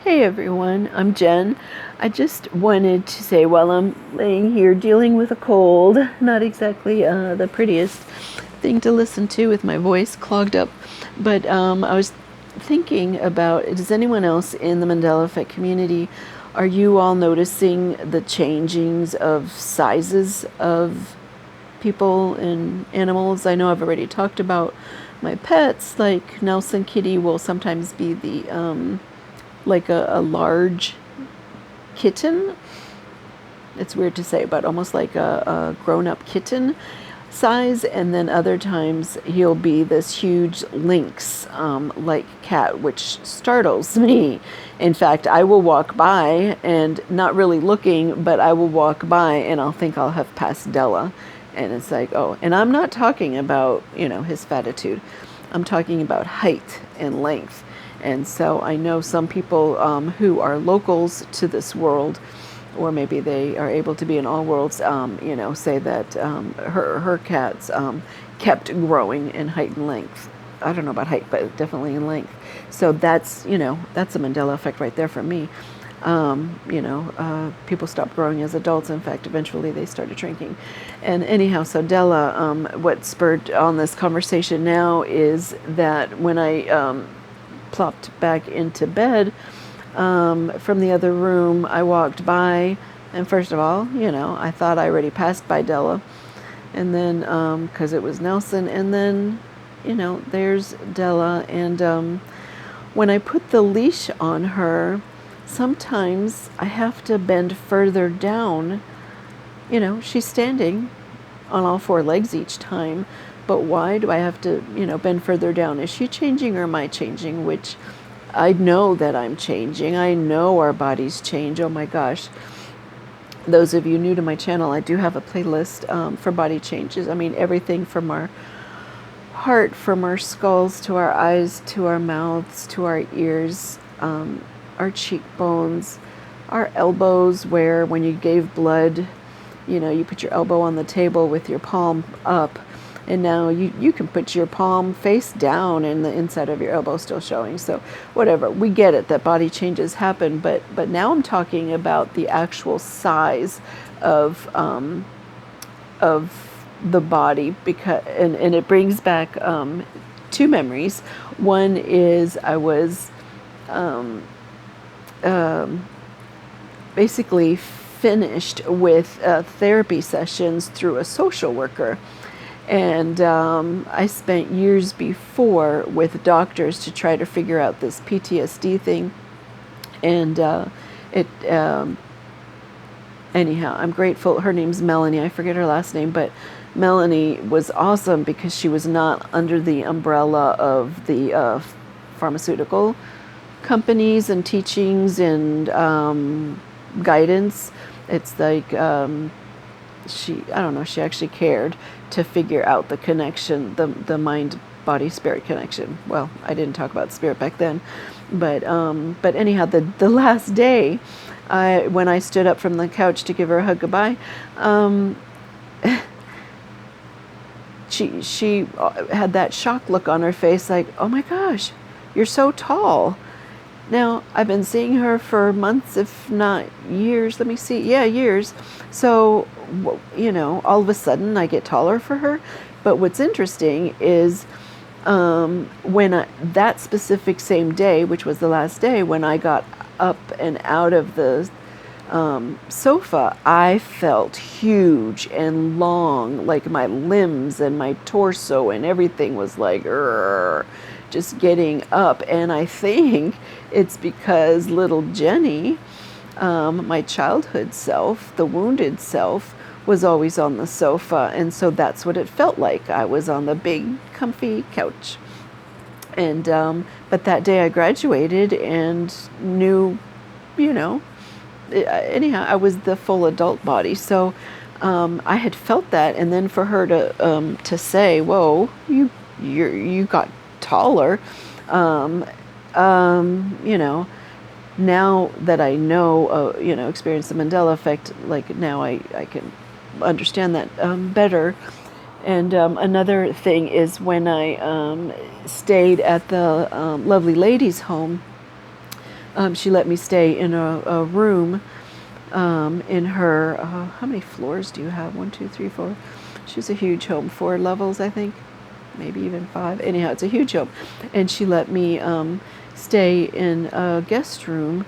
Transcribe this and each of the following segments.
Hey everyone, I'm Jen. I just wanted to say while I'm laying here dealing with a cold, not exactly the prettiest thing to listen to with my voice clogged up, but I was thinking about, does anyone else in the Mandela effect community, are you all noticing the changings of sizes of people and animals? I know I've already talked about my pets, like Nelson Kitty will sometimes be the like a large kitten. It's weird to say, but almost like a grown-up kitten size. And then other times he'll be this huge lynx like cat, which startles me. In fact, I will walk by and not really looking, but I will walk by and I'll think I'll have passed Della. And it's like, oh, and I'm not talking about, his fatitude. I'm talking about height and length. And so I know some people who are locals to this world, or maybe they are able to be in all worlds, say that her cats kept growing in height and length. I don't know about height, but definitely in length. So that's a Mandela effect right there for me. People stopped growing as adults. In fact, eventually they started shrinking. And anyhow, so Della, what spurred on this conversation now is that when I plopped back into bed from the other room, I walked by, and first of all, I thought I already passed by Della, and then because it was Nelson, and then there's Della, and when I put the leash on her, sometimes I have to bend further down. She's standing on all four legs each time, but why do I have to, bend further down? Is she changing or am I changing? Which I know that I'm changing. I know our bodies change. Oh my gosh. Those of you new to my channel, I do have a playlist for body changes. I mean, everything from our heart, from our skulls, to our eyes, to our mouths, to our ears, our cheekbones, our elbows, where when you gave blood, you put your elbow on the table with your palm up, and now you can put your palm face down and the inside of your elbow still showing. So whatever, we get it that body changes happen, but now I'm talking about the actual size of the body, because and it brings back two memories. One is I was basically finished with therapy sessions through a social worker. And I spent years before with doctors to try to figure out this PTSD thing. And anyhow, I'm grateful. Her name's Melanie. I forget her last name, but Melanie was awesome because she was not under the umbrella of the pharmaceutical companies and teachings and guidance. It's like she actually cared to figure out the connection, the mind body spirit connection. Well, I didn't talk about spirit back then, but anyhow, the last day, when I stood up from the couch to give her a hug goodbye, she had that shock look on her face, like, oh my gosh, you're so tall. Now, I've been seeing her for months, if not years. Let me see. Yeah, years. So, all of a sudden I get taller for her. But what's interesting is when that specific same day, which was the last day, when I got up and out of the sofa, I felt huge and long, like my limbs and my torso and everything was like, just getting up. And I think it's because little Jenny, my childhood self, the wounded self, was always on the sofa. And so that's what it felt like. I was on the big, comfy couch. And, but that day I graduated and knew, anyhow, I was the full adult body. So I had felt that. And then for her to say, whoa, you got taller, now that I know, experience the Mandela effect, like now I can understand that better. And another thing is when I stayed at the lovely lady's home, She let me stay in a room in her, how many floors do you have? 1, 2, 3, 4. She was a huge home, 4 levels, I think, maybe even 5. Anyhow, it's a huge home. And she let me stay in a guest room.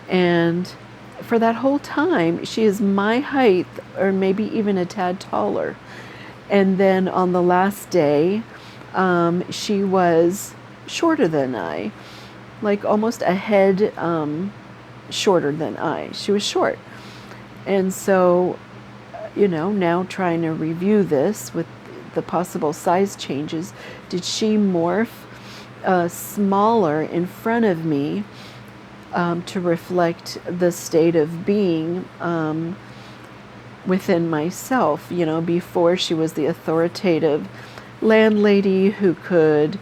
And for that whole time, she is my height, or maybe even a tad taller. And then on the last day, she was shorter than I, like almost a head shorter than I. She was short. And so, now trying to review this with the possible size changes, did she morph smaller in front of me to reflect the state of being within myself? Before she was the authoritative landlady who could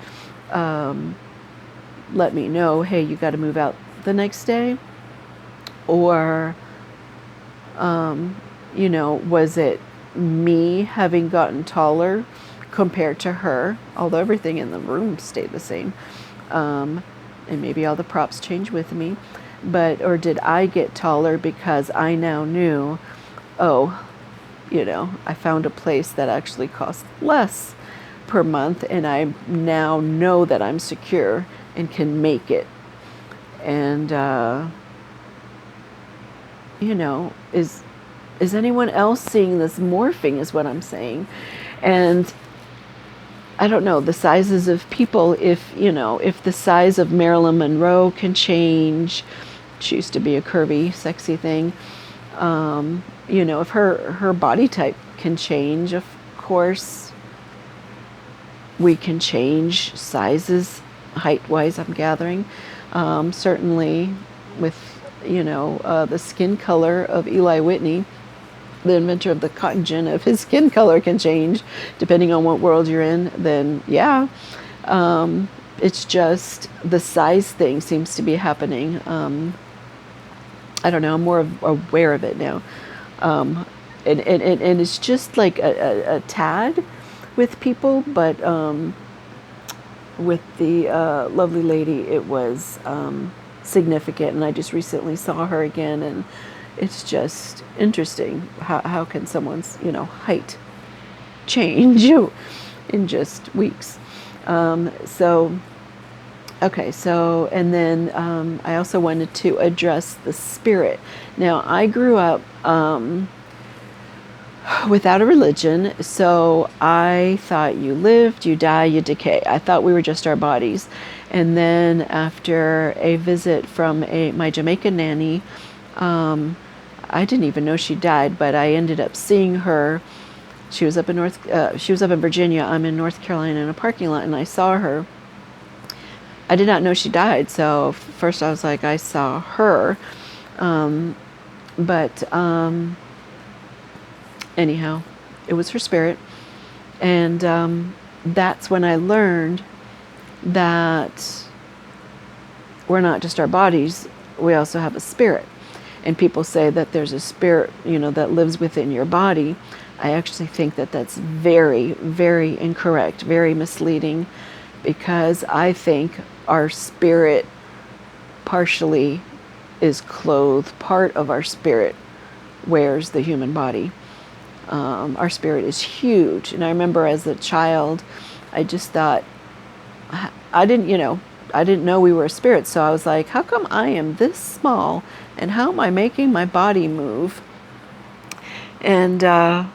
let me know, hey, you got to move out the next day, or was it me having gotten taller compared to her, although everything in the room stayed the same, and maybe all the props changed with me, or did I get taller because I now knew, I found a place that actually cost less per month, and I now know that I'm secure and can make it. And is anyone else seeing this morphing, is what I'm saying. And I don't know, the sizes of people, if the size of Marilyn Monroe can change. She used to be a curvy, sexy thing. If her body type can change, of course, we can change sizes, height-wise, I'm gathering. Certainly with, the skin color of Eli Whitney, the inventor of the cotton gin, if his skin color can change depending on what world you're in, then yeah. It's just the size thing seems to be happening. I don't know, I'm more aware of it now. And it's just like a tad with people, but with the lovely lady, it was significant, and I just recently saw her again, and it's just interesting how can someone's height change in just weeks. Okay, so and then I also wanted to address the spirit. Now, I grew up without a religion, so I thought you lived, you die, you decay. I thought we were just our bodies. And then after a visit from my Jamaican nanny, I didn't even know she died, but I ended up seeing her. She was up in Virginia. I'm in North Carolina in a parking lot, and I saw her. I did not know she died, so first I was like, I saw her. Anyhow, it was her spirit. And that's when I learned that we're not just our bodies, we also have a spirit. And people say that there's a spirit, that lives within your body. I actually think that that's very, very incorrect, very misleading, because I think our spirit partially is clothed. Part of our spirit wears the human body. Our spirit is huge. And I remember as a child, I just thought, I didn't know we were a spirit. So I was like, how come I am this small? And how am I making my body move? And, now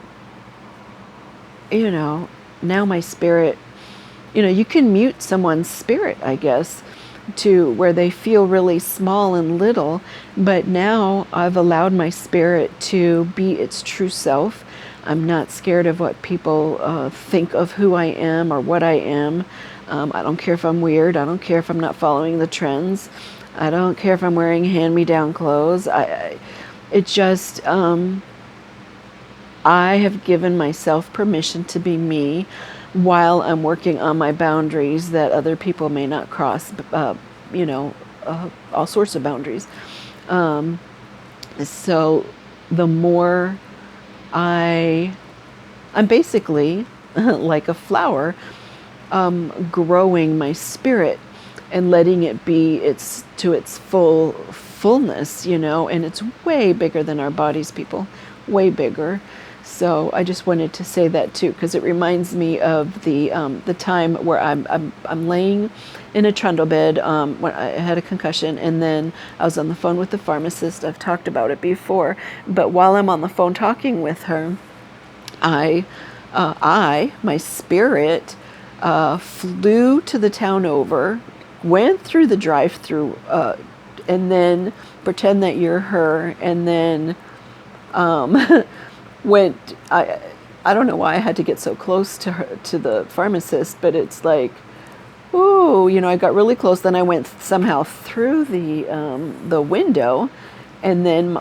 my spirit, you can mute someone's spirit, I guess, to where they feel really small and little. But now I've allowed my spirit to be its true self. I'm not scared of what people think of who I am or what I am. I don't care if I'm weird. I don't care if I'm not following the trends. I don't care if I'm wearing hand-me-down clothes. I have given myself permission to be me while I'm working on my boundaries that other people may not cross, all sorts of boundaries. So the more I'm basically like a flower, growing my spirit and letting it be to its fullness, you know, and it's way bigger than our bodies, people, way bigger. So I just wanted to say that too, because it reminds me of the time where I'm laying in a trundle bed when I had a concussion, and then I was on the phone with the pharmacist. I've talked about it before, but while I'm on the phone talking with her, my spirit flew to the town over, went through the drive-through, and then pretend that you're her, and then went. I don't know why I had to get so close to her, to the pharmacist, but it's like, ooh, you know, I got really close. Then I went somehow through the window, and then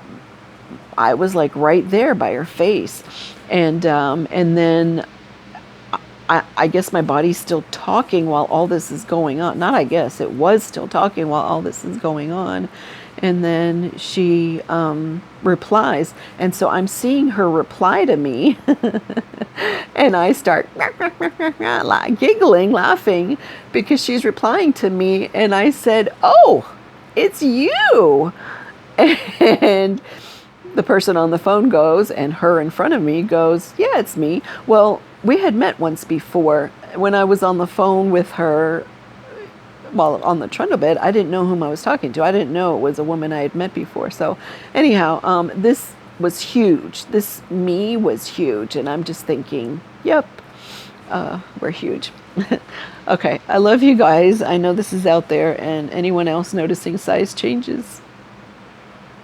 I was like right there by her face, and then I guess my body's still talking while all this is going on. Not I guess, it was still talking while all this is going on. And then she replies. And so I'm seeing her reply to me. And I start giggling, laughing, because she's replying to me. And I said, "Oh, it's you." And the person on the phone goes, and her in front of me goes, "Yeah, it's me." Well, we had met once before. When I was on the phone with her, well, on the trundle bed, I didn't know whom I was talking to. I didn't know it was a woman I had met before. So anyhow, this was huge. This me was huge. And I'm just thinking, yep, we're huge. Okay, I love you guys. I know this is out there, and anyone else noticing size changes?